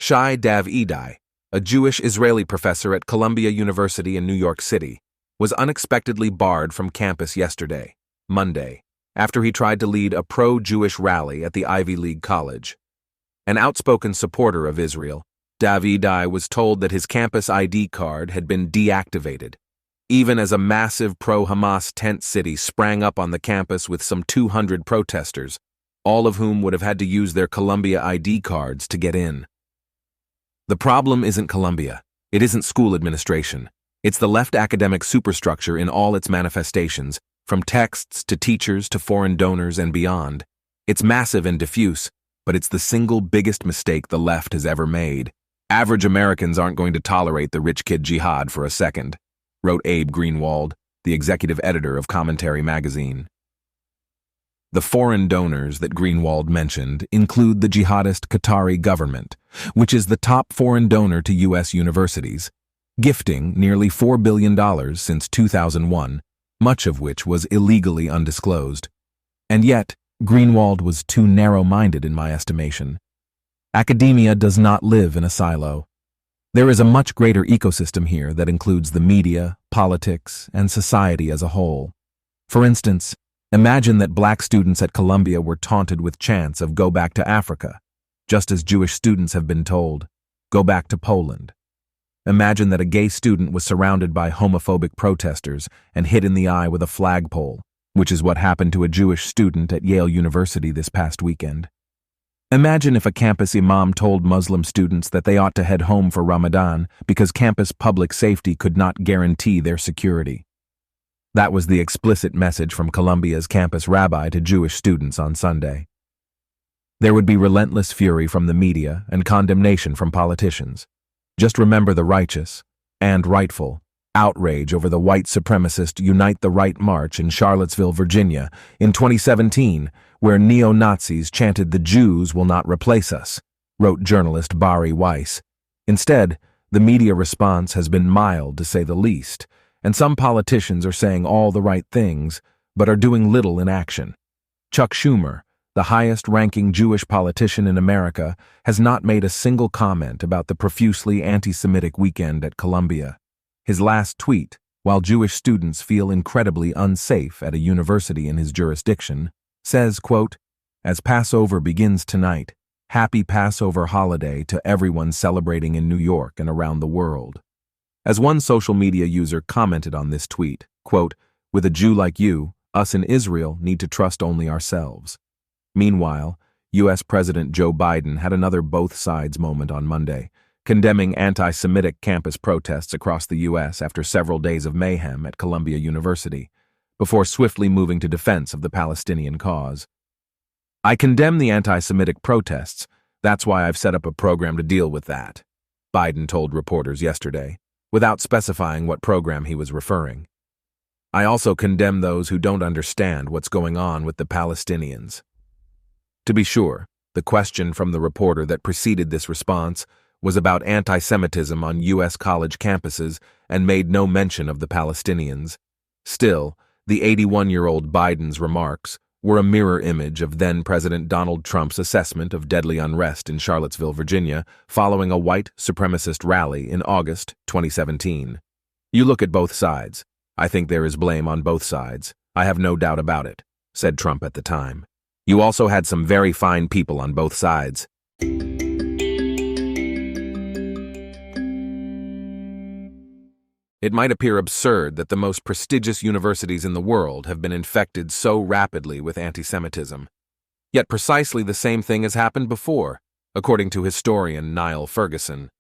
Shai Dav-Edai, a Jewish-Israeli professor at Columbia University in New York City, was unexpectedly barred from campus yesterday, Monday, after he tried to lead a pro-Jewish rally at the Ivy League college. An outspoken supporter of Israel, Dav-Edai was told that his campus ID card had been deactivated, even as a massive pro-Hamas tent city sprang up on the campus with some 200 protesters, all of whom would have had to use their Columbia ID cards to get in. The problem isn't Columbia. It isn't school administration. It's the left academic superstructure in all its manifestations, from texts to teachers to foreign donors and beyond. It's massive and diffuse, but it's the single biggest mistake the left has ever made. Average Americans aren't going to tolerate the rich kid jihad for a second, wrote Abe Greenwald, the executive editor of Commentary magazine. The foreign donors that Greenwald mentioned include the jihadist Qatari government, which is the top foreign donor to U.S. universities, gifting nearly $4 billion since 2001, much of which was illegally undisclosed. And yet, Greenwald was too narrow-minded in my estimation. Academia does not live in a silo. There is a much greater ecosystem here that includes the media, politics, and society as a whole. For instance, imagine that black students at Columbia were taunted with chants of "Go back to Africa," just as Jewish students have been told, "Go back to Poland." Imagine that a gay student was surrounded by homophobic protesters and hit in the eye with a flagpole, which is what happened to a Jewish student at Yale University this past weekend. Imagine if a campus imam told Muslim students that they ought to head home for Ramadan because campus public safety could not guarantee their security. That was the explicit message from Columbia's campus rabbi to Jewish students on Sunday. There would be relentless fury from the media and condemnation from politicians. Just remember the righteous, and rightful, outrage over the white supremacist Unite the Right March in Charlottesville, Virginia, in 2017, where neo-Nazis chanted "The Jews will not replace us," wrote journalist Bari Weiss. Instead, the media response has been mild, to say the least, and some politicians are saying all the right things, but are doing little in action. Chuck Schumer, the highest-ranking Jewish politician in America, has not made a single comment about the profusely anti-Semitic weekend at Columbia. His last tweet, while Jewish students feel incredibly unsafe at a university in his jurisdiction, says, quote, "As Passover begins tonight, happy Passover holiday to everyone celebrating in New York and around the world." As one social media user commented on this tweet, quote, "With a Jew like you, us in Israel need to trust only ourselves." Meanwhile, U.S. President Joe Biden had another both sides moment on Monday, condemning anti-Semitic campus protests across the U.S. after several days of mayhem at Columbia University, before swiftly moving to defense of the Palestinian cause. "I condemn the anti-Semitic protests. That's why I've set up a program to deal with that," Biden told reporters yesterday, without specifying what program he was referring. "I also condemn those who don't understand what's going on with the Palestinians." To be sure, the question from the reporter that preceded this response was about anti-Semitism on U.S. college campuses and made no mention of the Palestinians. Still, the 81-year-old Biden's remarks were a mirror image of then-President Donald Trump's assessment of deadly unrest in Charlottesville, Virginia, following a white supremacist rally in August 2017. "You look at both sides. I think there is blame on both sides. I have no doubt about it," said Trump at the time. "You also had some very fine people on both sides." It might appear absurd that the most prestigious universities in the world have been infected so rapidly with anti-Semitism. Yet precisely the same thing has happened before, according to historian Niall Ferguson.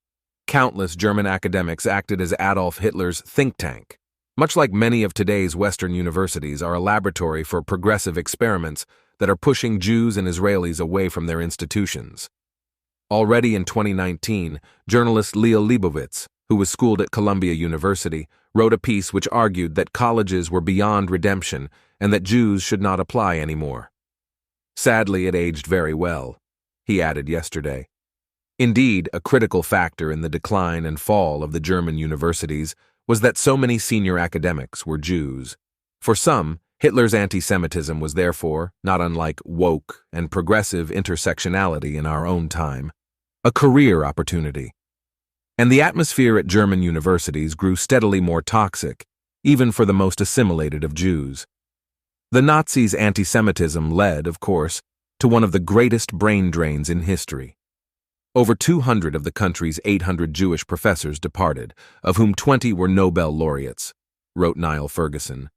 Countless German academics acted as Adolf Hitler's think tank. Much like many of today's Western universities are a laboratory for progressive experiments that are pushing Jews and Israelis away from their institutions. Already in 2019, journalist Leah Leibovitz, who was schooled at Columbia University, wrote a piece which argued that colleges were beyond redemption and that Jews should not apply anymore. Sadly, it aged very well, he added yesterday. Indeed, a critical factor in the decline and fall of the German universities was that so many senior academics were Jews. For some, Hitler's anti-Semitism was therefore not unlike woke and progressive intersectionality in our own time. a career opportunity. And the atmosphere at German universities grew steadily more toxic, even for the most assimilated of Jews. The Nazis' anti-Semitism led, of course, to one of the greatest brain drains in history. Over 200 of the country's 800 Jewish professors departed, of whom 20 were Nobel laureates, wrote Niall Ferguson.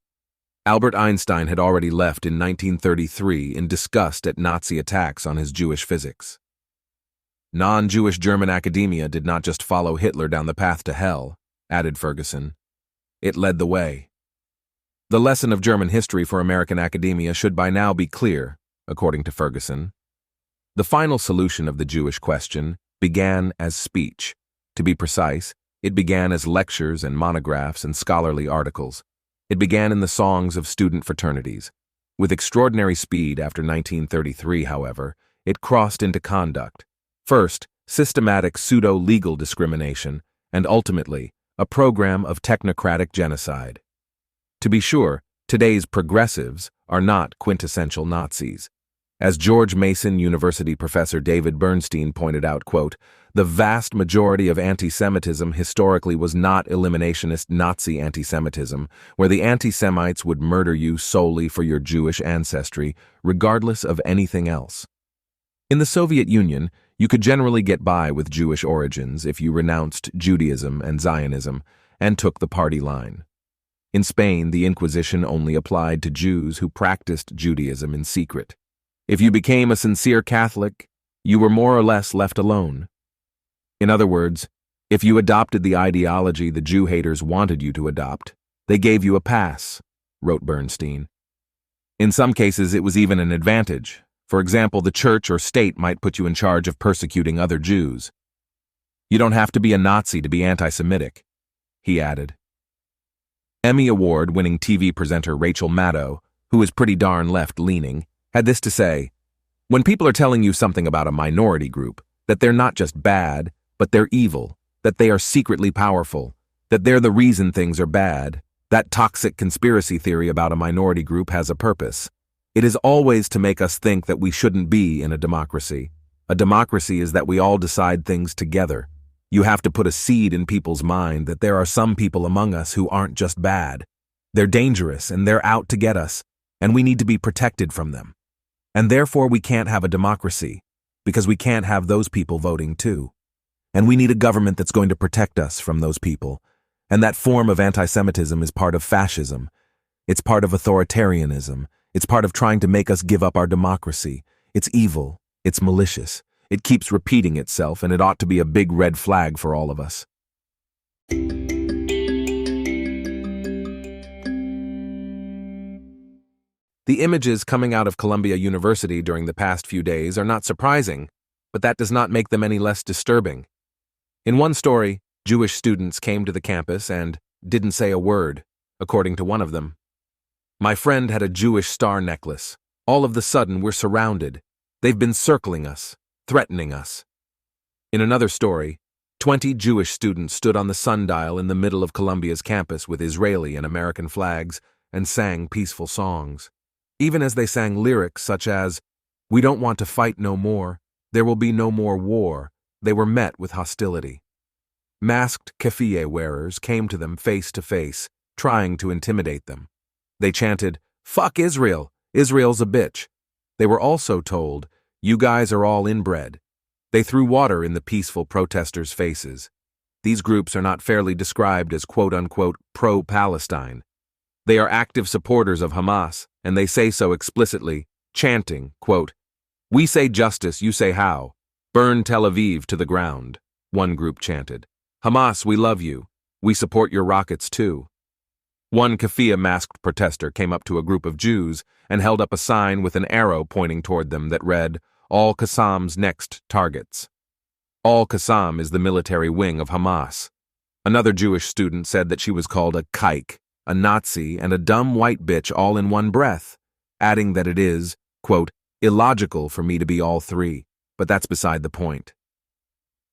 Albert Einstein had already left in 1933 in disgust at Nazi attacks on his Jewish physics. Non-Jewish German academia did not just follow Hitler down the path to hell, added Ferguson. It led the way. The lesson of German history for American academia should by now be clear, according to Ferguson. The final solution of the Jewish question began as speech. To be precise, it began as lectures and monographs and scholarly articles. It began in the songs of student fraternities. With extraordinary speed after 1933, however, it crossed into conduct. First, systematic pseudo-legal discrimination, and ultimately, a program of technocratic genocide. To be sure, today's progressives are not quintessential Nazis. As George Mason University professor David Bernstein pointed out, quote, the vast majority of anti-Semitism historically was not eliminationist Nazi anti-Semitism, where the anti-Semites would murder you solely for your Jewish ancestry, regardless of anything else. In the Soviet Union, you could generally get by with Jewish origins if you renounced Judaism and Zionism and took the party line. In Spain, the Inquisition only applied to Jews who practiced Judaism in secret. If you became a sincere Catholic, you were more or less left alone. In other words, if you adopted the ideology the Jew haters wanted you to adopt, they gave you a pass, wrote Bernstein. In some cases, it was even an advantage. For example, the church or state might put you in charge of persecuting other Jews. You don't have to be a Nazi to be anti-Semitic, he added. Emmy Award-winning TV presenter Rachel Maddow, who is pretty darn left-leaning, had this to say, when people are telling you something about a minority group, that they're not just bad, but they're evil, that they are secretly powerful, that they're the reason things are bad, that toxic conspiracy theory about a minority group has a purpose. It is always to make us think that we shouldn't be in a democracy. A democracy is that we all decide things together. You have to put a seed in people's mind that there are some people among us who aren't just bad. They're dangerous and they're out to get us, and we need to be protected from them. And therefore we can't have a democracy, because we can't have those people voting too. And we need a government that's going to protect us from those people. And that form of anti-Semitism is part of fascism. It's part of authoritarianism. It's part of trying to make us give up our democracy. It's evil. It's malicious. It keeps repeating itself, and it ought to be a big red flag for all of us. The images coming out of Columbia University during the past few days are not surprising, but that does not make them any less disturbing. In one story, Jewish students came to the campus and didn't say a word, according to one of them. My friend had a Jewish star necklace. All of the sudden, we're surrounded. They've been circling us, threatening us. In another story, 20 Jewish students stood on the sundial in the middle of Columbia's campus with Israeli and American flags and sang peaceful songs. Even as they sang lyrics such as, "We don't want to fight no more, there will be no more war," they were met with hostility. Masked keffiyeh wearers came to them face to face, trying to intimidate them. They chanted, "Fuck Israel! Israel's a bitch." They were also told, "You guys are all inbred." They threw water in the peaceful protesters' faces. These groups are not fairly described as quote-unquote pro-Palestine. They are active supporters of Hamas, and they say so explicitly, chanting, quote, "We say justice, you say how. Burn Tel Aviv to the ground," one group chanted. "Hamas, we love you. We support your rockets too." One keffiyeh-masked protester came up to a group of Jews and held up a sign with an arrow pointing toward them that read, "All Qassam's next targets." All Qassam is the military wing of Hamas. Another Jewish student said that she was called a kike, a Nazi, and a dumb white bitch all in one breath, adding that it is, quote, "illogical for me to be all three, but that's beside the point."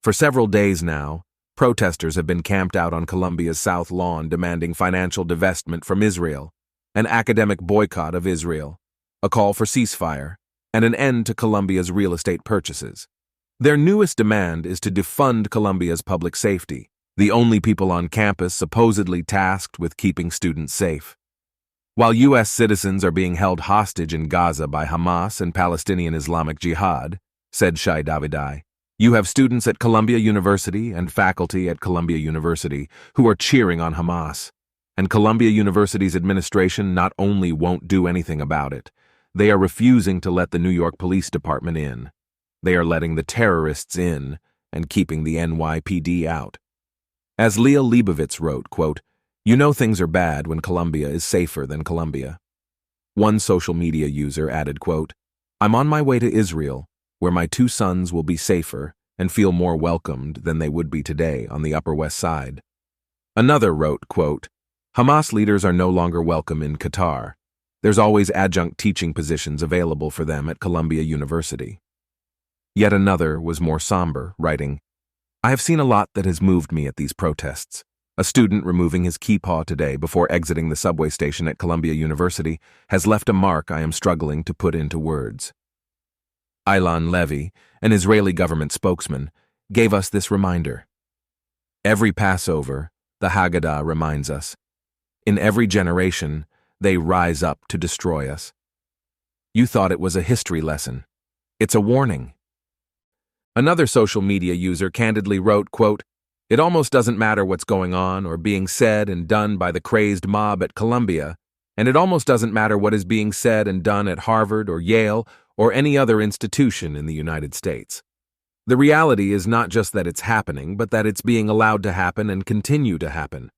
For several days now, protesters have been camped out on Columbia's South Lawn demanding financial divestment from Israel, an academic boycott of Israel, a call for ceasefire, and an end to Columbia's real estate purchases. Their newest demand is to defund Colombia's public safety, the only people on campus supposedly tasked with keeping students safe. While U.S. citizens are being held hostage in Gaza by Hamas and Palestinian Islamic Jihad, said Shai Davidai, you have students at Columbia University and faculty at Columbia University who are cheering on Hamas. And Columbia University's administration not only won't do anything about it, they are refusing to let the New York Police Department in. They are letting the terrorists in and keeping the NYPD out. As Leah Leibovitz wrote, quote, you know things are bad when Columbia is safer than Columbia. One social media user added, quote, I'm on my way to Israel, where my 2 sons will be safer and feel more welcomed than they would be today on the Upper West Side. Another wrote, quote, Hamas leaders are no longer welcome in Qatar. There's always adjunct teaching positions available for them at Columbia University. Yet another was more somber, writing, I have seen a lot that has moved me at these protests. A student removing his key paw today before exiting the subway station at Columbia University has left a mark I am struggling to put into words. Ilan Levy, an Israeli government spokesman, gave us this reminder. Every Passover, the Haggadah reminds us, in every generation, they rise up to destroy us. You thought it was a history lesson. It's a warning. Another social media user candidly wrote, quote, it almost doesn't matter what's going on or being said and done by the crazed mob at Columbia, and it almost doesn't matter what is being said and done at Harvard or Yale or any other institution in the United States. The reality is not just that it's happening, but that it's being allowed to happen and continue to happen.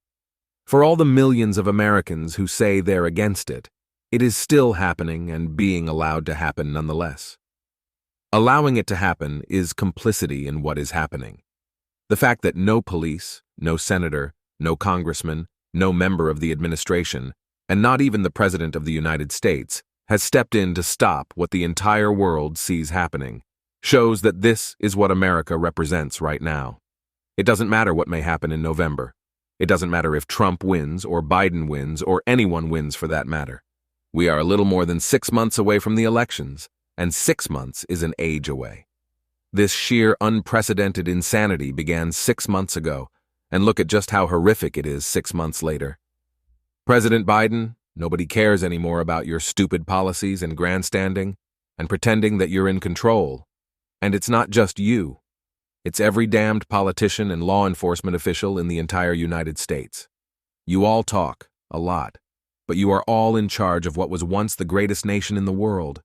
For all the millions of Americans who say they're against it, it is still happening and being allowed to happen nonetheless. Allowing it to happen is complicity in what is happening. The fact that no police, no senator, no congressman, no member of the administration, and not even the President of the United States has stepped in to stop what the entire world sees happening, shows that this is what America represents right now. It doesn't matter what may happen in November. It doesn't matter if Trump wins or Biden wins or anyone wins for that matter. We are a little more than 6 months away from the elections, and 6 months is an age away. This sheer unprecedented insanity began 6 months ago, and look at just how horrific it is 6 months later. President Biden, nobody cares anymore about your stupid policies and grandstanding and pretending that you're in control. And it's not just you. It's every damned politician and law enforcement official in the entire United States. You all talk, a lot, but you are all in charge of what was once the greatest nation in the world.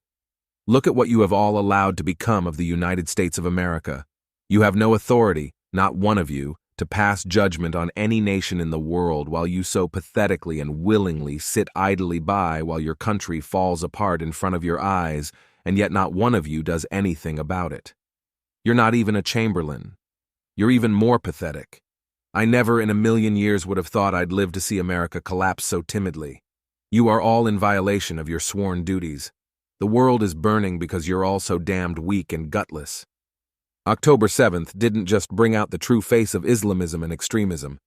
Look at what you have all allowed to become of the United States of America. You have no authority, not one of you, to pass judgment on any nation in the world while you so pathetically and willingly sit idly by while your country falls apart in front of your eyes, and yet not one of you does anything about it. You're not even a Chamberlain. You're even more pathetic. I never in a million years would have thought I'd live to see America collapse so timidly. You are all in violation of your sworn duties. The world is burning because you're all so damned weak and gutless. October 7th didn't just bring out the true face of Islamism and extremism.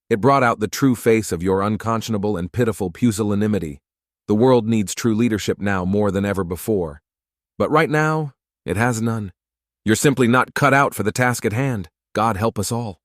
It brought out the true face of your unconscionable and pitiful pusillanimity. The world needs true leadership now more than ever before. But right now, it has none. You're simply not cut out for the task at hand. God help us all.